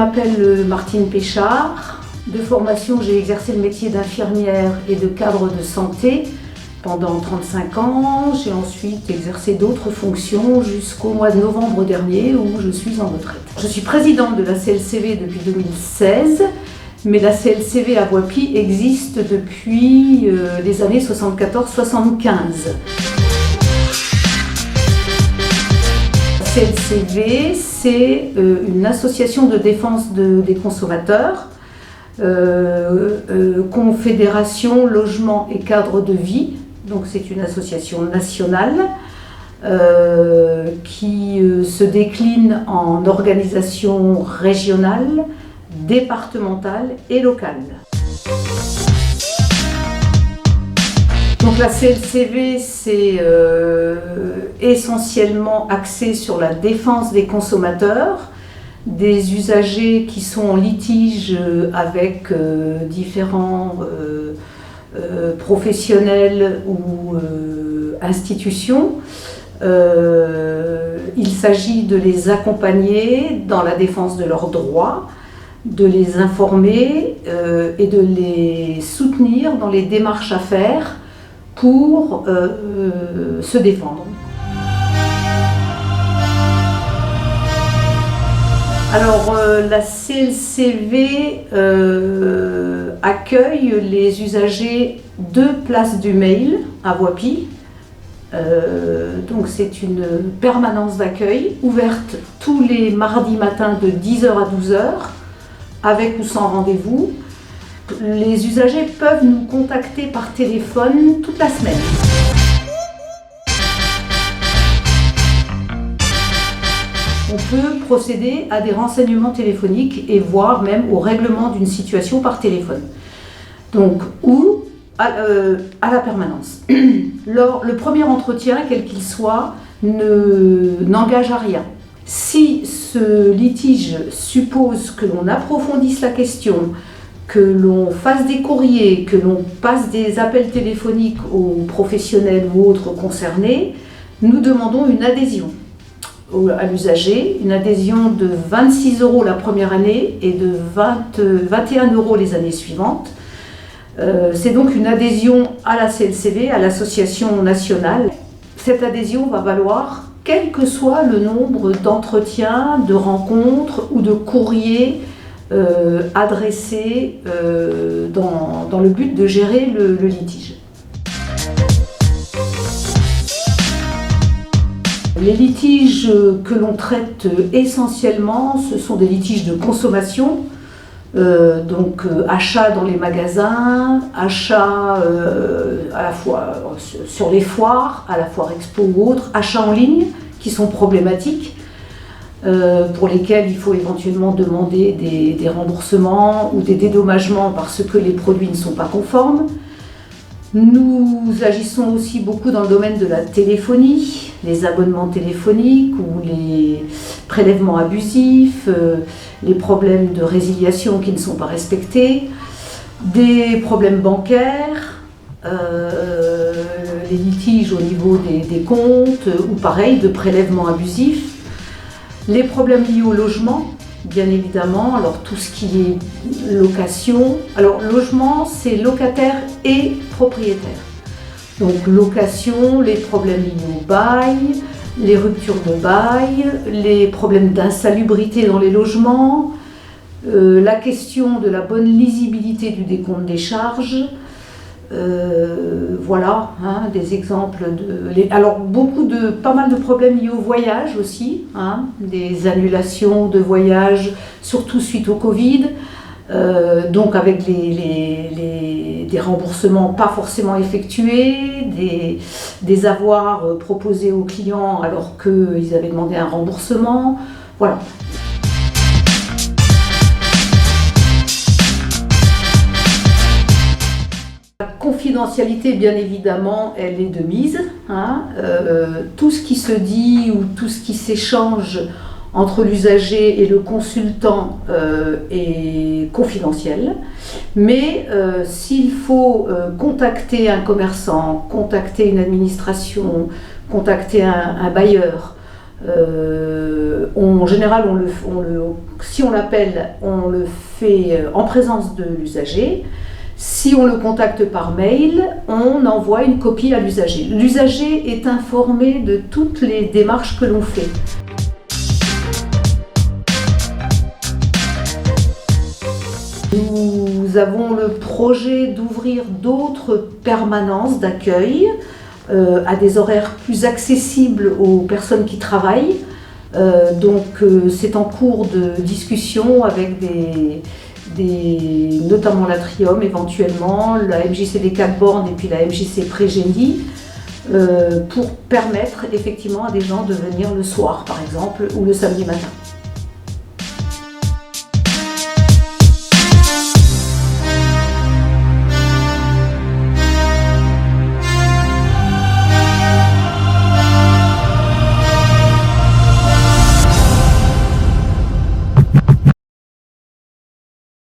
m'appelle Martine Péchard. De formation, j'ai exercé le métier d'infirmière et de cadre de santé pendant 35 ans. J'ai ensuite exercé d'autres fonctions jusqu'au mois de novembre dernier où je suis en retraite. Je suis présidente de la CLCV depuis 2016, mais la CLCV à Voipy existe depuis les années 74-75. La CLCV, c'est une association de défense des consommateurs, Confédération Logement et Cadre de Vie. Donc c'est une association nationale qui se décline en organisations régionales, départementales et locales. Donc la CLCV, c'est essentiellement axé sur la défense des consommateurs, des usagers qui sont en litige avec différents professionnels ou institutions. Il s'agit de les accompagner dans la défense de leurs droits, de les informer et de les soutenir dans les démarches à faire pour se défendre. Alors la CLCV accueille les usagers de Place du Mail à Voipy. Donc c'est une permanence d'accueil ouverte tous les mardis matins de 10h à 12h, avec ou sans rendez-vous. Les usagers peuvent nous contacter par téléphone toute la semaine. On peut procéder à des renseignements téléphoniques et voire même au règlement d'une situation par téléphone. Donc, ou à la permanence. Le premier entretien, quel qu'il soit, n'engage à rien. Si ce litige suppose que l'on approfondisse la question, que l'on fasse des courriers, que l'on passe des appels téléphoniques aux professionnels ou autres concernés, nous demandons une adhésion à l'usager, une adhésion de 26 € la première année et de 21 € les années suivantes. C'est donc une adhésion à la CLCV, à l'association nationale. Cette adhésion va valoir quel que soit le nombre d'entretiens, de rencontres ou de courriers adressés dans le but de gérer le litige. Les litiges que l'on traite essentiellement, ce sont des litiges de consommation, donc achat dans les magasins, achat à la fois sur les foires, à la foire expo ou autres, achats en ligne qui sont problématiques, pour lesquels il faut éventuellement demander des remboursements ou des dédommagements parce que les produits ne sont pas conformes. Nous agissons aussi beaucoup dans le domaine de la téléphonie, les abonnements téléphoniques ou les prélèvements abusifs, les problèmes de résiliation qui ne sont pas respectés, des problèmes bancaires, les litiges au niveau des comptes ou pareil, de prélèvements abusifs, les problèmes liés au logement. Bien évidemment, alors tout ce qui est location. Alors logement, c'est locataire et propriétaire. Donc location, les problèmes liés au bail, les ruptures de bail, les problèmes d'insalubrité dans les logements, la question de la bonne lisibilité du décompte des charges. Voilà, des exemples alors pas mal de problèmes liés au voyage aussi, des annulations de voyages, surtout suite au Covid, donc avec des remboursements pas forcément effectués, des avoirs proposés aux clients alors qu'ils avaient demandé un remboursement, voilà. La confidentialité, bien évidemment, elle est de mise. Tout ce qui se dit ou tout ce qui s'échange entre l'usager et le consultant est confidentiel. Mais s'il faut contacter un commerçant, contacter une administration, contacter un bailleur, en général, on le si on l'appelle, on le fait en présence de l'usager. Si on le contacte par mail, on envoie une copie à l'usager. L'usager est informé de toutes les démarches que l'on fait. Nous avons le projet d'ouvrir d'autres permanences d'accueil à des horaires plus accessibles aux personnes qui travaillent. C'est en cours de discussion avec notamment l'Atrium éventuellement, la MJC des 4 bornes et puis la MJC Pré-Génie, pour permettre effectivement à des gens de venir le soir par exemple ou le samedi matin.